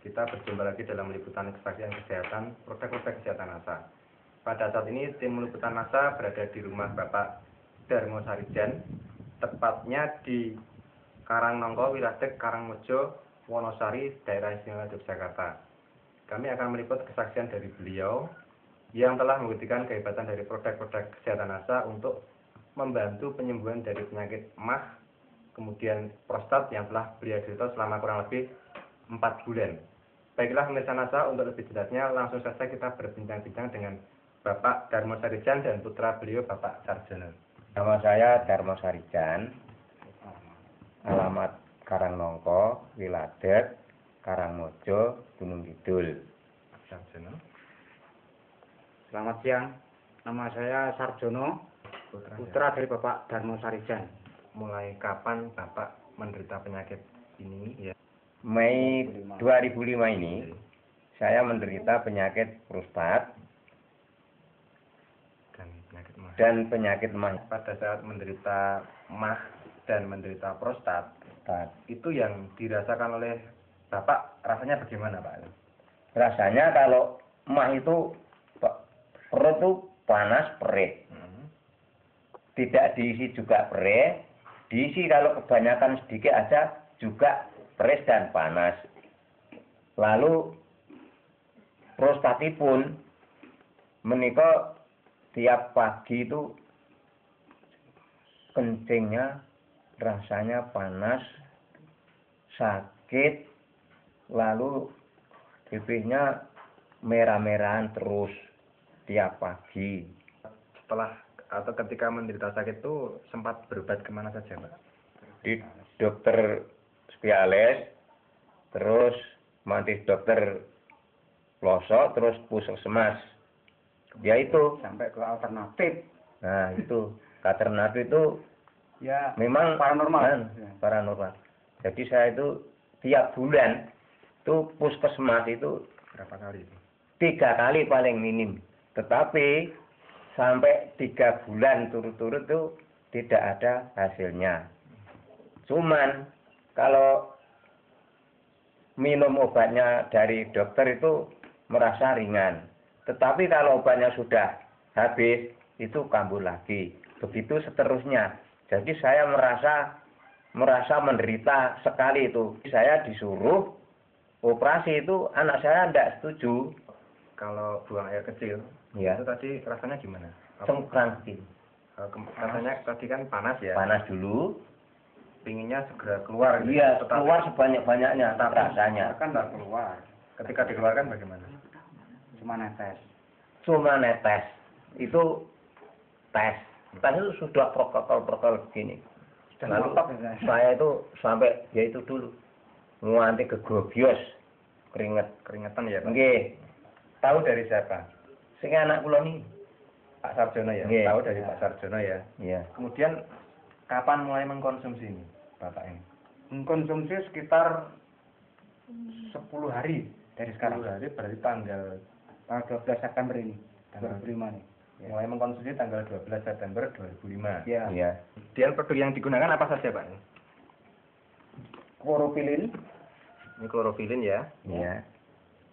Kita berjumpa lagi dalam liputan kesaksian kesehatan, produk-produk kesehatan NASA. Pada saat ini, tim liputan NASA berada di rumah Bapak Darmo Sarijan, tepatnya di Karangnongko, Wiladeg, Karangmojo, Wonosari, Daerah Istimewa Yogyakarta. Kami akan meliput kesaksian dari beliau yang telah membuktikan kehebatan dari produk-produk kesehatan NASA untuk membantu penyembuhan dari penyakit MAH, kemudian prostat yang telah beliau derita selama kurang lebih 4 bulan. Baiklah pemirsa NASA, untuk lebih jelasnya langsung saja kita berbincang-bincang dengan Bapak Darmo Sarijan dan putra beliau Bapak Sarjono. Nama saya Darmo Sarijan, alamat Karangnongko, Wiladeg, Karangmojo, Gunung Kidul. Sarjono. Selamat siang, nama saya Sarjono, putra dari Bapak Darmo Sarijan. Mulai kapan Bapak menderita penyakit ini? Ya. Mei 2005 ini, saya menderita penyakit prostat dan penyakit MAH. Pada saat menderita MAH dan menderita prostat, itu yang dirasakan oleh Bapak rasanya bagaimana, Pak? Rasanya kalau MAH itu perut itu panas, perih. Tidak diisi juga perih, diisi kalau kebanyakan sedikit aja juga perih dan panas. Lalu prostatipun menika tiap pagi itu kencingnya rasanya panas, sakit, lalu pipihnya merah-merahan terus tiap pagi. Setelah atau ketika menderita sakit itu sempat berobat kemana saja, Pak? Di dokter spesialis, terus mantis dokter pelosok, terus puskesmas. Ya itu Sampai ke alternatif. Nah itu alternatif itu Ya, memang paranormal. paranormal. Jadi saya itu tiap bulan itu puskesmas itu Berapa kali itu? 3 kali paling minim. Tetapi sampai 3 bulan turut-turut itu tidak ada hasilnya. Cuman kalau minum obatnya dari dokter itu merasa ringan. Tetapi kalau obatnya sudah habis, itu kambuh lagi. Begitu seterusnya. Jadi saya merasa menderita sekali itu. Saya disuruh operasi itu, anak saya tidak setuju. Kalau buang air kecil, Ya. itu tadi rasanya gimana? Cengkrang. Rasanya tadi kan panas ya? Panas dulu. Pinginnya segera keluar. Gitu. Iya, Tetapi keluar sebanyak-banyaknya rasanya. Kan nggak keluar, ketika dikeluarkan bagaimana? cuma netes. Cuma netes. Itu tes. Tes itu sudah protokol begini. Sudah Lalu ngotot ya, saya itu sampai ya itu dulu nganti kegrogios Keringetan ya, Pak? nggih. Tahu dari siapa? Sing anak kula niki. Pak Sarjono ya? Nggih. Tahu dari Pak Sarjono ya? Iya. Kemudian kapan mulai mengkonsumsi ini, Bapak ini? Mengkonsumsi sekitar 10 hari dari sekarang. 10 hari berarti tanggal 12 September ini, Tanggal 2005 nih. Ya. mulai mengkonsumsi tanggal 12 September 2005. Ya. Iya. Kemudian produk yang digunakan apa saja, Pak? Kloropilin, Ini klorofilin ya. Iya.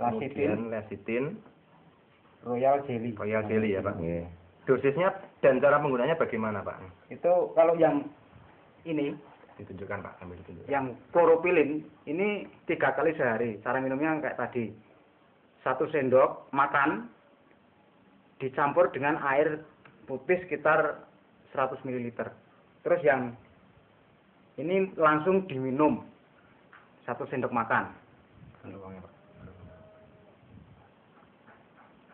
lasitin, Kemudian lecitin, royal jelly. royal jelly ya, Pak. Nggih. Dosisnya dan cara penggunanya bagaimana, Pak? Itu kalau yang ini, Ditunjukkan, Pak, sambil ditunjukkan. yang kloropilin ini 3 kali sehari. Cara minumnya kayak tadi. 1 sendok makan dicampur dengan air putih sekitar 100 ml. Terus yang ini langsung diminum 1 sendok makan. Ambil uangnya, Pak.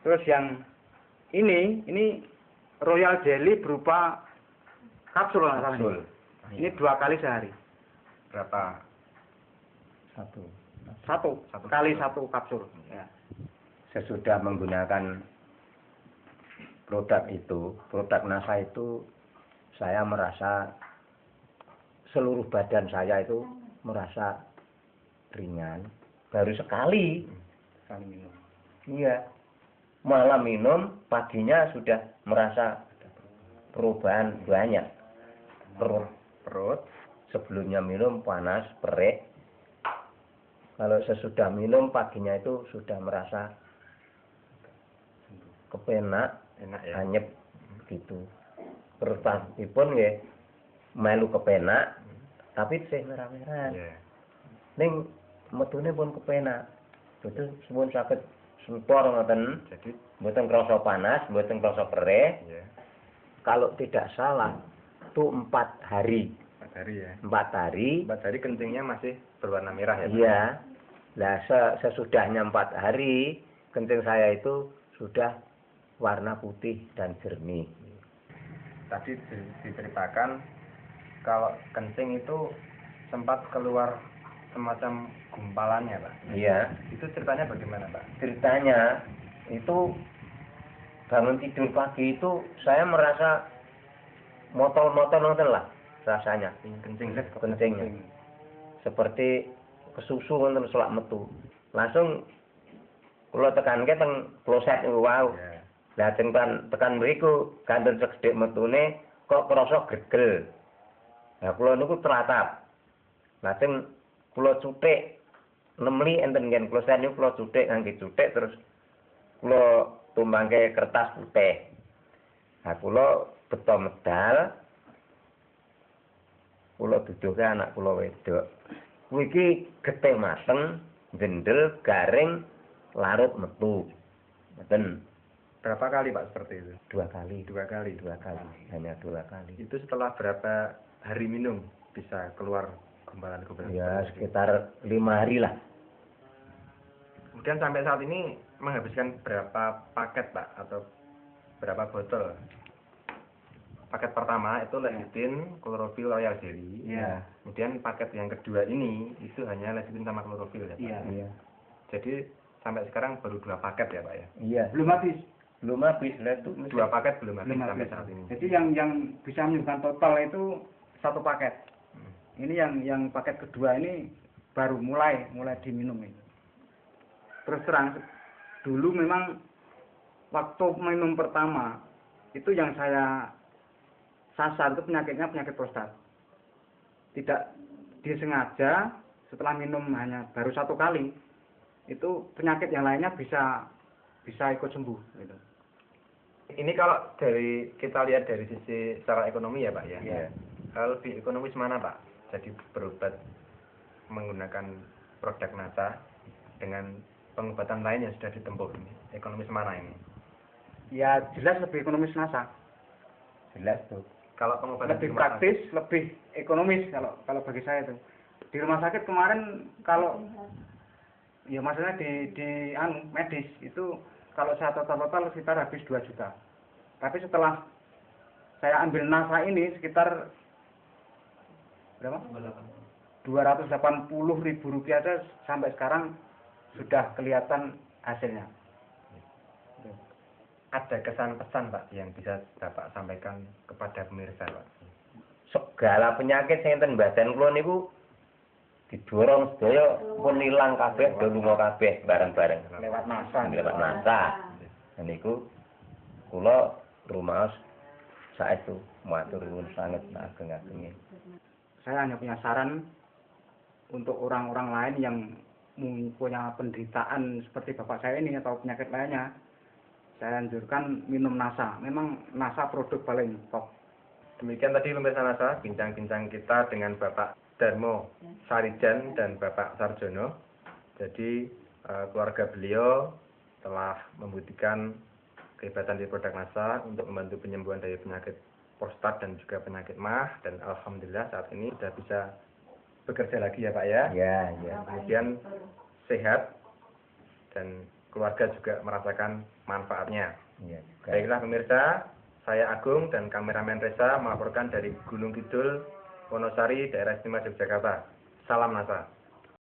Terus yang ini royal jelly berupa kapsul nggak salah Kapsul. ini. Ini 2 kali sehari. Berapa? Satu kali 1 kapsul. Ya. Sesudah menggunakan produk NASA itu, saya merasa seluruh badan saya itu merasa ringan. Baru sekali minum. Iya. Malam minum, paginya sudah merasa perubahan banyak. Perut Perut. sebelumnya minum panas, perih. Kalau sesudah minum paginya itu sudah merasa kepenak, Enak ya. anyep gitu. Terus pun ya melu kepenak, tapi sih merah-merah. Iya. Ning metune pun kepenak. Betul suwun saged sentor ngoten. Jadi Mboten krasa panas, mboten krasa perih. ya Kalau tidak salah itu 4 hari. 4 hari ya. 4 hari. 4 hari kencingnya masih berwarna merah ya Pak? Iya. Nah, sesudahnya 4 hari, kencing saya itu sudah warna putih dan jernih. Tadi diceritakan kalau kencing itu sempat keluar semacam gumpalannya Pak. Iya. Itu ceritanya bagaimana Pak? Ceritanya itu bangun tidur pagi itu saya merasa motol-motol ngoten lah rasanya. Kencing. Kencingnya. Seperti kesusu ngoten selak metu. Langsung kula tekanke teng kloset niku wau. Ya. Lah tekan mriku kanten sekedhik metune kok krasa gregel. Lah kula niku telatap. Lajeng kula cuthik nemli enten nggen kloset niku kula cuthik ngangge cuthik terus kula tumbangke kertas putih. Nah kula beto medal. Kula duduhke anak kula wedok. Kuwi iki getih mateng, jendel, garing, larut metu. Mboten Berapa kali Pak seperti itu? 2 kali. 2 kali. 2 kali, hanya 2 kali. Itu setelah berapa hari minum bisa keluar gumpalan-gumpalan? Ya seperti itu? sekitar 5 hari lah. Kemudian sampai saat ini menghabiskan berapa paket Pak atau berapa botol? Paket pertama itu lecithin, klorofil, royal jelly. Iya. Kemudian paket yang kedua ini itu hanya lecithin sama klorofil ya Pak. Iya. Iya. Jadi sampai sekarang baru 2 paket ya Pak ya. Iya. Belum habis. Belum habis lah itu. 2 paket belum habis Belum sampai habis. saat ini. Jadi yang bisa menyebabkan total itu 1 paket. Hmm. Ini yang paket kedua ini baru mulai diminum ini. Terus terang dulu memang waktu minum pertama itu yang saya sasar itu penyakitnya penyakit prostat. Tidak disengaja setelah minum hanya baru 1 kali itu penyakit yang lainnya bisa ikut sembuh gitu. Ini kalau dari kita lihat dari sisi secara ekonomi ya Pak ya. Iya. Lebih ekonomis mana Pak? Jadi berobat menggunakan produk NASA dengan pengobatan lain yang sudah ditempuh ini. Ekonomis mana ini? Ya jelas lebih ekonomis NASA. Jelas tuh. Kalau pengobatan Lebih di rumah praktis, lebih ekonomis kalau bagi saya itu. Di rumah sakit kemarin kalau ya maksudnya di medis itu kalau saya total sekitar habis 2 juta. Tapi setelah saya ambil NASA ini sekitar berapa? 280.000 rupiah aja sampai sekarang sudah kelihatan hasilnya. ada kesan pesan Pak yang bisa Bapak sampaikan kepada pemirsa Pak? Segala penyakit sing enten badan kula niku didorong sedaya pun ilang kabeh, do lunga kabeh bareng-bareng Lewat NASA. lewat NASA. Dan niku kula rumaos saestu matur nuwun sanget ageng-agenge. Saya hanya punya saran untuk orang-orang lain yang punya penderitaan seperti bapak saya ini atau penyakit lainnya. Saya anjurkan minum NASA. Memang NASA produk paling top. Demikian tadi pemirsa NASA, bincang-bincang kita dengan Bapak Darmo Sarijan dan Bapak Sarjono. Jadi keluarga beliau telah membuktikan kehebatan dari produk NASA untuk membantu penyembuhan dari penyakit prostat dan juga penyakit MAH, dan alhamdulillah saat ini sudah bisa bekerja lagi ya Pak ya. Ya, ya. Kemudian sehat dan keluarga juga merasakan manfaatnya. Iya. Baiklah pemirsa, saya Agung dan kameramen Reza melaporkan dari Gunung Kidul, Wonosari, Daerah Istimewa Yogyakarta. Salam NASA.